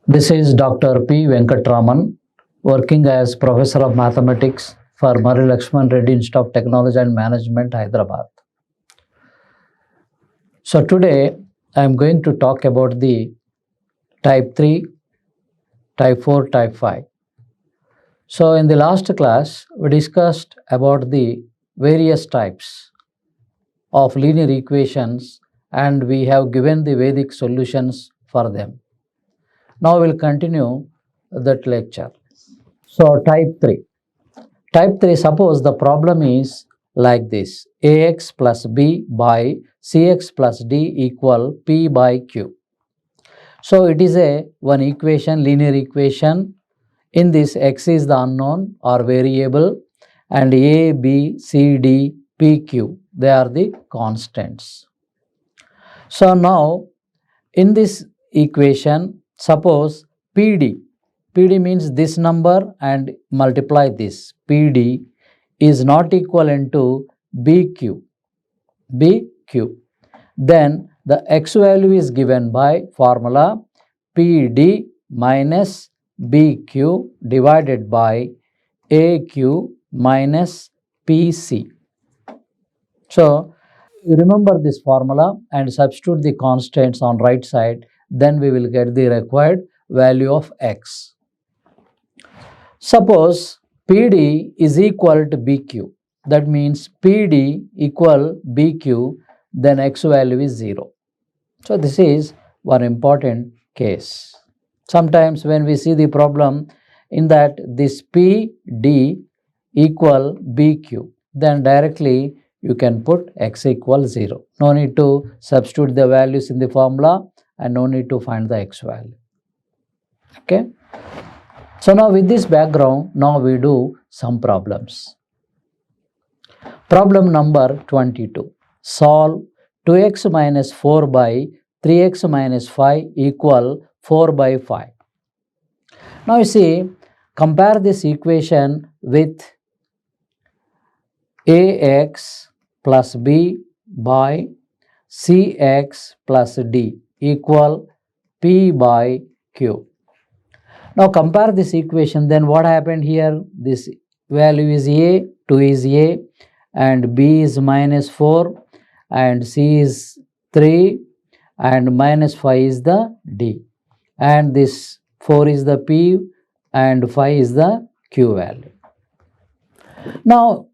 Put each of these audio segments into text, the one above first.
This is Dr. P. Venkatraman, working as Professor of Mathematics for Marri Laxman Reddy Institute of Technology and Management, Hyderabad. So today I am going to talk about the type 3, type 4, type 5. So in the last class, we discussed about the various types of linear equations and we have given the Vedic solutions for them. Now we'll continue that lecture. So type 3. Type 3, suppose the problem is like this: ax plus b by cx plus d equal p by q. So it is one equation, linear equation. In this, x is the unknown or variable and a, b, c, d, p, q, they are the constants. So now in this equation, suppose PD means this number and multiply this. PD is not equivalent to BQ. Then the x value is given by formula PD minus BQ divided by AQ minus PC. So you remember this formula and substitute the constants on right side, then we will get the required value of x. Suppose PD is equal to BQ. That means PD equal BQ, then x value is 0. So this is one important case. Sometimes when we see the problem in that this PD equal BQ, then directly you can put x equals 0. No need to substitute the values in the formula and no need to find the x value. Okay. So now with this background, now we do some problems. Problem number 22. Solve 2x minus 4 by 3x minus 5 equal 4 by 5. Now you see, compare this equation with ax plus b by cx plus d equal p by q. Now compare this equation, then what happened here? This value is a, 2 is a, and b is minus 4, and c is 3, and minus 5 is the d. And this 4 is the p, and 5 is the q value. Now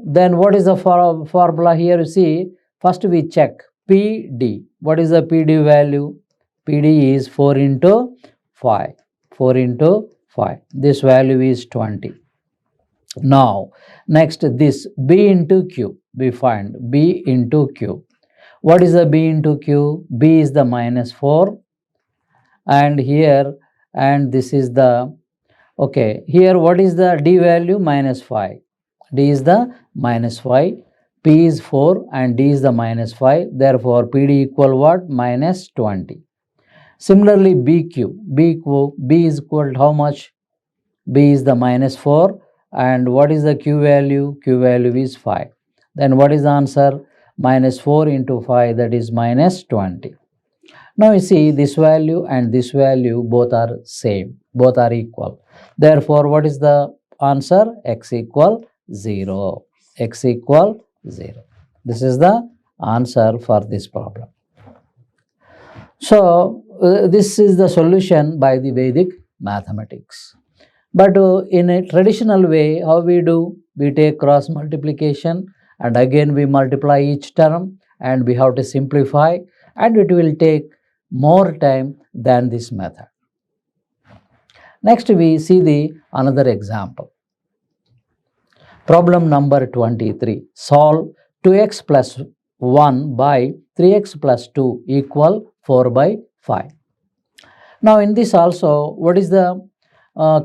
then what is the formula here? You see, first we check PD. What is the PD value? PD is 4 into 5. 4 into 5. This value is 20. Now, next this B into Q. We find B into Q. What is the B into Q? B is the minus 4. And here, and this is the, okay, here what is the D value? Minus 5. D is the minus 5. P is 4 and D is the minus 5. Therefore, PD equal what? Minus 20. Similarly, BQ. B is equal to how much? B is the minus 4. And what is the Q value? Q value is 5. Then what is the answer? Minus 4 into 5, that is minus 20. Now you see, this value and this value both are same. Both are equal. Therefore, what is the answer? X equal 0. X equal 0. This is the answer for this problem. So, this is the solution by the Vedic mathematics. But in a traditional way, how we do? We take cross multiplication and again we multiply each term and we have to simplify, and it will take more time than this method. Next we see the another example. Problem number 23. Solve 2x plus 1 by 3x plus 2 equal 4 by 5. Now in this also, what is the,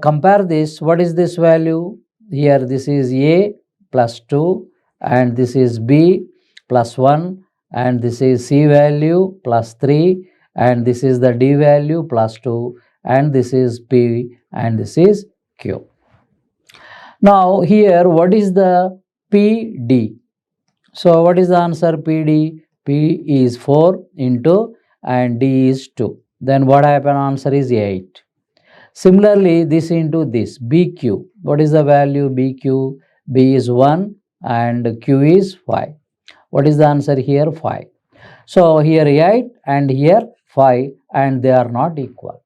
compare this, what is this value? Here this is a plus 2 and this is b plus 1 and this is c value plus 3 and this is the d value plus 2 and this is p and this is q. Now here what is the PD? So what is the answer? PD? P is 4 into and D is 2. then what happen? Answer is 8. Similarly, this into this, BQ. What is the value? BQ, B is 1 and Q is 5. What is the answer here? 5. So here 8 and here 5, and they are not equal.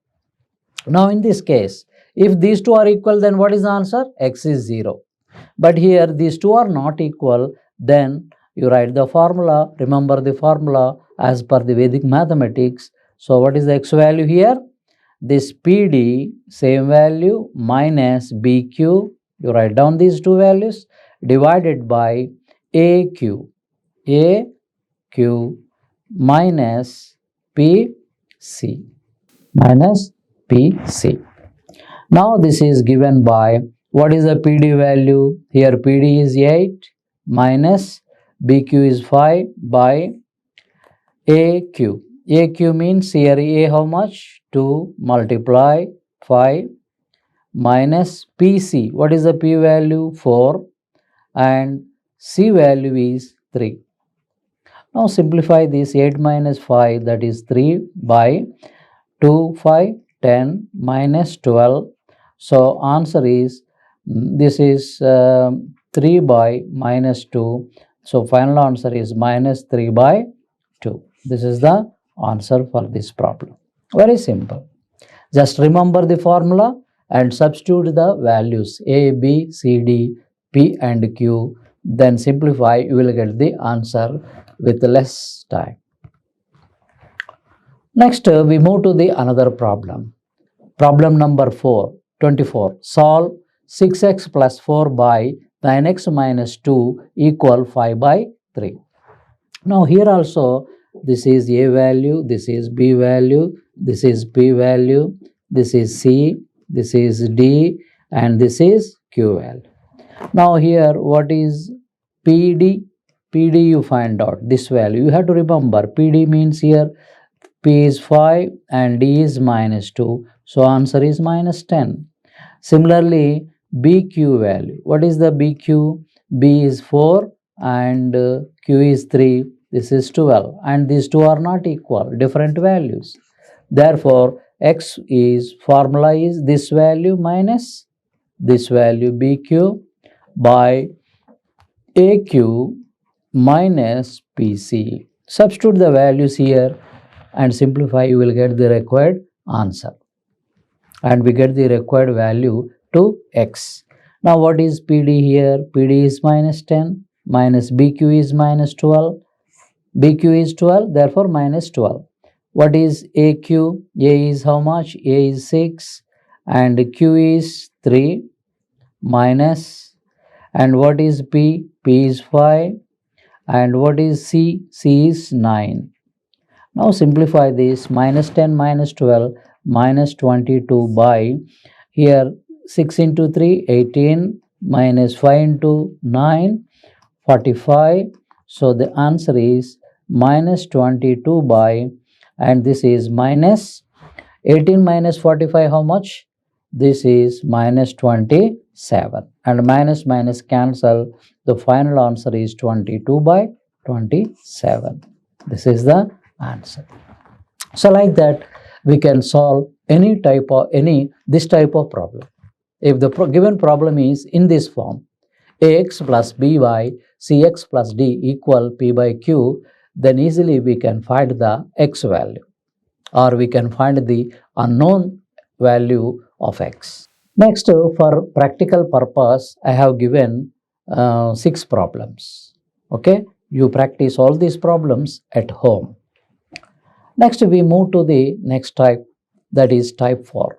Now in this case, if these two are equal, then what is the answer? X is 0. But here these two are not equal, then you write the formula. Remember the formula as per the Vedic mathematics. So what is the X value here? This PD, same value, minus BQ, you write down these two values, divided by AQ minus PC. Now this is given by, what is the PD value? Here PD is 8 minus BQ is 5 by AQ. AQ means here A how much? 2 multiply 5 minus PC. What is the P value? 4 and C value is 3. Now simplify this. 8 minus 5, that is 3 by 2, 5, 10 minus 12. So answer is, this is 3 by minus 2. So final answer is minus 3 by 2. This is the answer for this problem. Very simple. Just remember the formula and substitute the values A, B, C, D, P and Q. Then simplify, you will get the answer with less time. Next, we move to the another problem. Problem number 24. Solve 6x plus 4 by 9x minus 2 equal 5 by 3. Now here also, this is A value, this is B value, this is P value, this is C, this is D, and this is Q value. Now here, what is PD? PD you find out, this value. You have to remember, PD means here P is 5 and D is minus 2. So answer is minus 10. Similarly, BQ value. What is the BQ? B is 4 and Q is 3. This is 12. And these two are not equal, different values. Therefore, X is, formula is this value minus this value BQ by AQ minus PC. Substitute the values here and simplify, you will get the required answer. And we get the required value to X. Now what is PD here? PD is minus 10, minus BQ is minus 12. BQ is 12, therefore minus 12. What is AQ? A is how much? A is 6 and Q is 3 minus. And what is P? P is 5. And what is C? C is 9. Now simplify this. Minus 10 minus 12 minus 22 by, here 6 into 3, 18, minus 5 into 9, 45. So the answer is minus 22 by, and this is minus 18 minus 45, how much? This is minus 27. And minus minus cancel. The final answer is 22 by 27. This is the answer. So like that, we can solve any type of, this type of problem. If the given problem is in this form, Ax plus By Cx plus D equal P by Q, then easily we can find the X value, or we can find the unknown value of X. Next, for practical purpose, I have given 6 problems. Okay, you practice all these problems at home. Next, we move to the next type, that is type 4.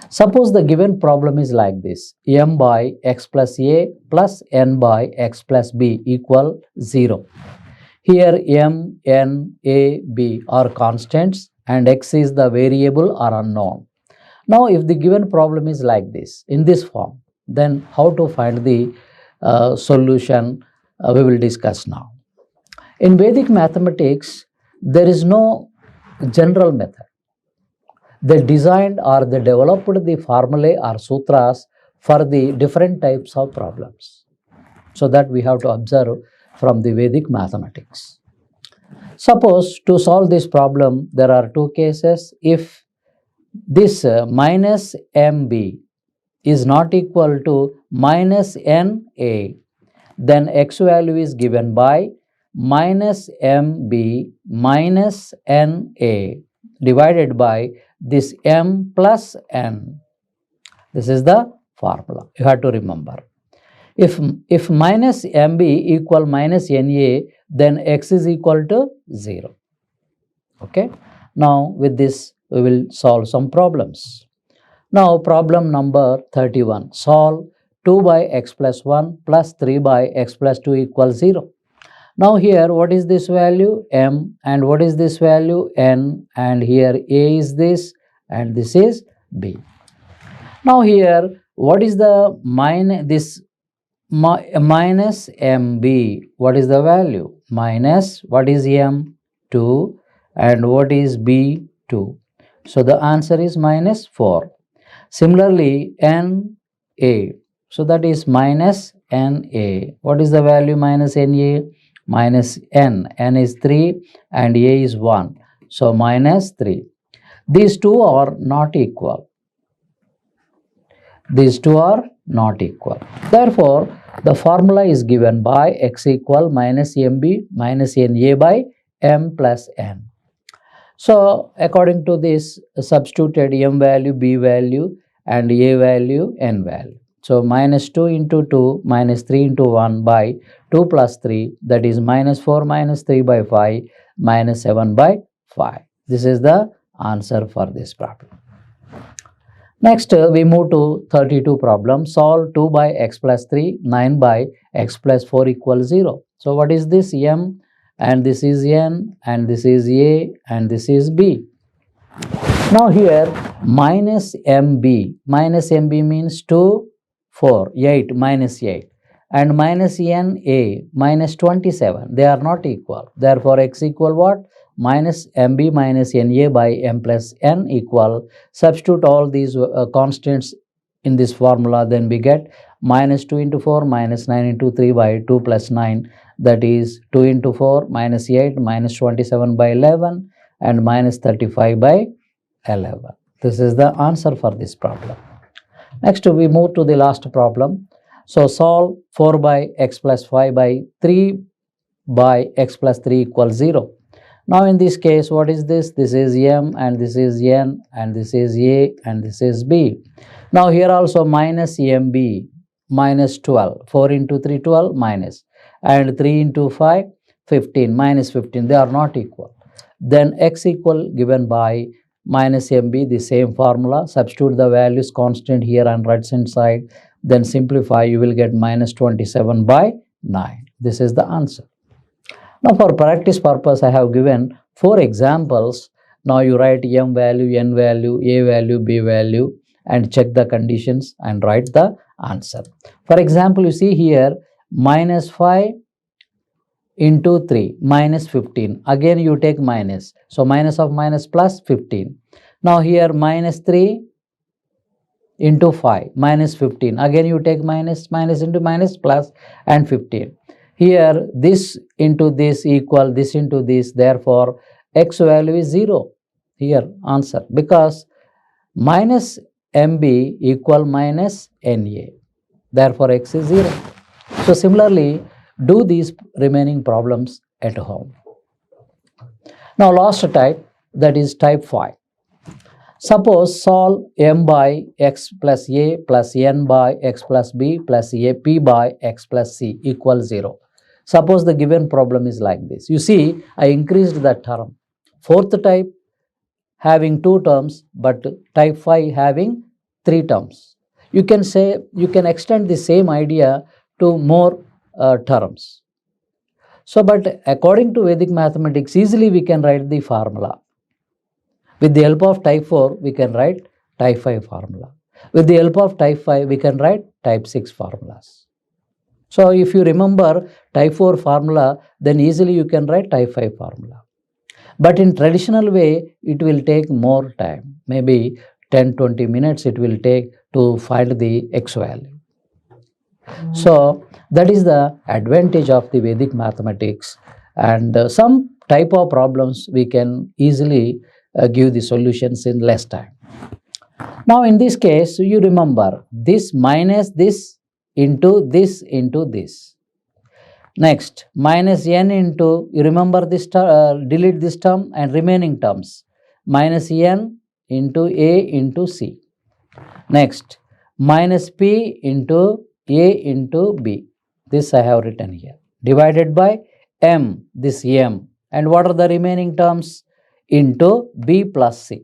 Suppose the given problem is like this: m by x plus a plus n by x plus b equal 0. Here m, n, a, b are constants and x is the variable or unknown. Now if the given problem is like this, in this form, then how to find the solution we will discuss now. In Vedic mathematics, there is no general method. They designed or they developed the formulae or sutras for the different types of problems. So that we have to observe from the Vedic mathematics. Suppose to solve this problem, there are two cases. If this minus mb is not equal to minus na, then x value is given by minus mb minus na divided by this m plus n. This is the formula. You have to remember. If minus mb equal minus na, then x is equal to 0. Okay. Now with this we will solve some problems. Now problem number 31. Solve 2 by x plus 1 plus 3 by x plus 2 equals 0. Now here what is this value? M, and what is this value? N, and here a is this and this is b. Now here what is the minus mb? What is the value? Minus, what is m? 2, and what is b? 2. So the answer is minus 4. Similarly, na, so that is minus na. What is the value minus na? Minus n is 3 and a is 1. So minus 3. These two are not equal. These two are not equal. Therefore, the formula is given by x equal minus mb minus na by m plus n. So, according to this, substituted m value, b value, and a value, n value. So, minus 2 into 2 minus 3 into 1 by 2 plus 3, that is minus 4 minus 3 by 5 minus 7 by 5. This is the answer for this problem. Next, we move to 32 problem. Solve 2 by x plus 3, 9 by x plus 4 equals 0. So, what is this? M, and this is n, and this is a, and this is b. Now here minus mb means 2, 4, 8, minus 8, and minus na minus 27. They are not equal. Therefore, x equal what? Minus mb minus na by m plus n equal. Substitute all these constants in this formula, then we get minus 2 into 4 minus 9 into 3 by 2 plus 9, that is 2 into 4 minus 8 minus 27 by 11 and minus 35 by 11. This is the answer for this problem. Next, we move to the last problem. So solve 4 by x plus 5 by 3 by x plus 3 equals 0. Now in this case, what is this? This is m, and this is n, and this is a, and this is b. Now here also minus mb minus 12. 4 into 3, 12 minus, and 3 into 5, 15, minus 15. They are not equal. Then x equal given by minus mb, the same formula. Substitute the values constant here on right hand side. Then simplify, you will get minus 27 by 9. This is the answer. Now for practice purpose, I have given 4 examples. Now you write m value, n value, a value, b value, and check the conditions and write the answer. For example, you see here minus 5 into 3 minus 15. Again you take minus. So minus of minus plus 15. Now here minus 3 into 5 minus 15. Again you take minus, minus into minus plus and 15. Here this into this equal this into this. Therefore x value is 0. Here answer, because minus mb equal minus na. Therefore x is 0. So similarly, do these remaining problems at home. Now last type, that is type 5. Suppose solve m by x plus a plus n by x plus b plus a p by x plus c equals 0. Suppose the given problem is like this. You see, I increased the term. Fourth type having 2 terms, but type 5 having 3 terms. You can say, you can extend the same idea to more terms. So, but according to Vedic mathematics, easily we can write the formula. With the help of type 4, we can write type 5 formula. With the help of type 5, we can write type 6 formulas. So, if you remember type 4 formula, then easily you can write type 5 formula. But in traditional way, it will take more time. Maybe 10-20 minutes it will take to find the x value. So, that is the advantage of the Vedic mathematics. And some type of problems we can easily give the solutions in less time. Now in this case, you remember this minus this into this into this. Next, minus n into, you remember this, delete this term and remaining terms. Minus n into a into c. Next, minus p into a into b. This I have written here. Divided by m, this m. And what are the remaining terms? Into b plus c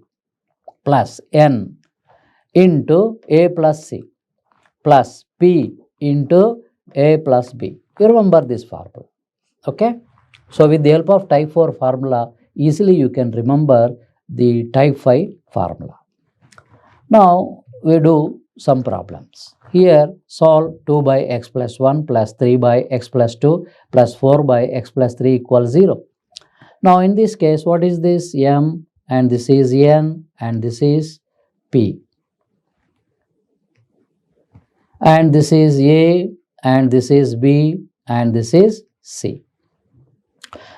plus n into a plus c plus p into a plus b. You remember this formula. Okay. So with the help of type 4 formula, easily you can remember the type 5 formula. Now we do some problems. Here solve 2 by x plus 1 plus 3 by x plus 2 plus 4 by x plus 3 equals 0. Now in this case, what is this? M, and this is n, and this is p. And this is a, and this is b, and this is c.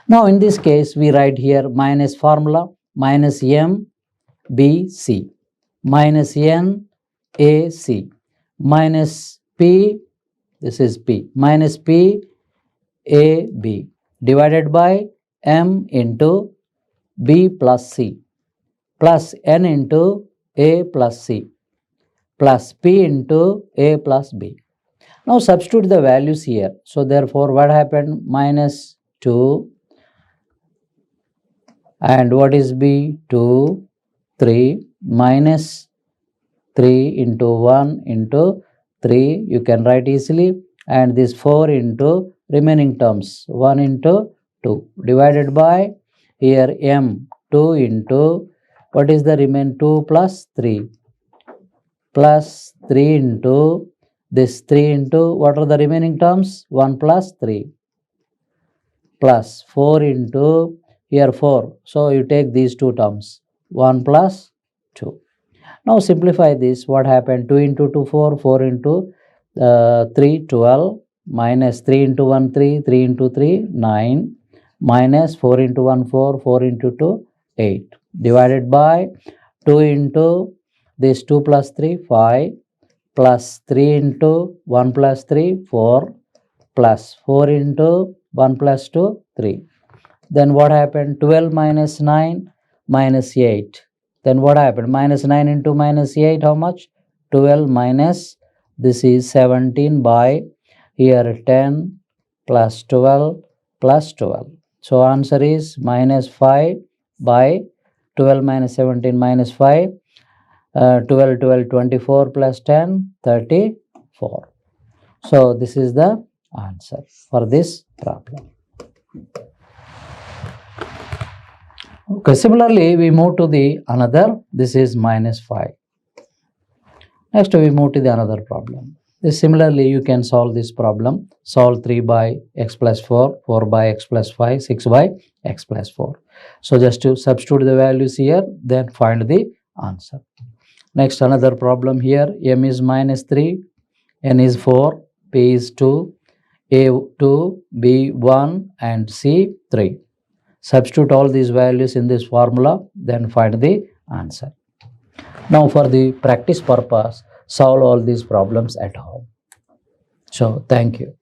Now in this case, we write here minus formula, minus m, b, c, minus n, a, c, minus p, this is p, minus p, a, b, divided by m into b plus c, plus n into a plus c, plus p into a plus b. Now substitute the values here. So therefore what happened? Minus 2, and what is b? 2, 3, minus 3 into 1 into 3, you can write easily, and this 4 into remaining terms, 1 into 2, divided by here m, 2 into, what is the remain? 2 plus 3, plus 3 into this 3 into, what are the remaining terms? 1 plus 3, plus 4 into here 4. So you take these two terms, 1 plus 2. Now simplify this. What happened? 2 into 2, 4, 4 into 3, 12, minus 3 into 1, 3, 3 into 3, 9, minus 4 into 1, 4, 4 into 2, 8, divided by 2 into this 2 plus 3, 5, plus 3 into 1 plus 3, 4, plus 4 into 1 plus 2, 3. Then what happened? 12 minus 9 minus 8. Then what happened? Minus 9 into minus 8, how much? 12 minus, this is 17 by here 10 plus 12 plus 12. So answer is minus 5 by 12 minus 17 minus 5. 12, 12, 24 plus 10, 34. So this is the answer for this problem. Okay, similarly, we move to the another, this is minus 5. Next, we move to the another problem. Similarly, you can solve this problem. Solve 3 by x plus 4, 4 by x plus 5, 6 by x plus 4. So just to substitute the values here, then find the answer. Next, another problem here. M is minus 3, n is 4, p is 2, a 2, b 1, and c 3. Substitute all these values in this formula, then find the answer. Now for the practice purpose, solve all these problems at home. So thank you.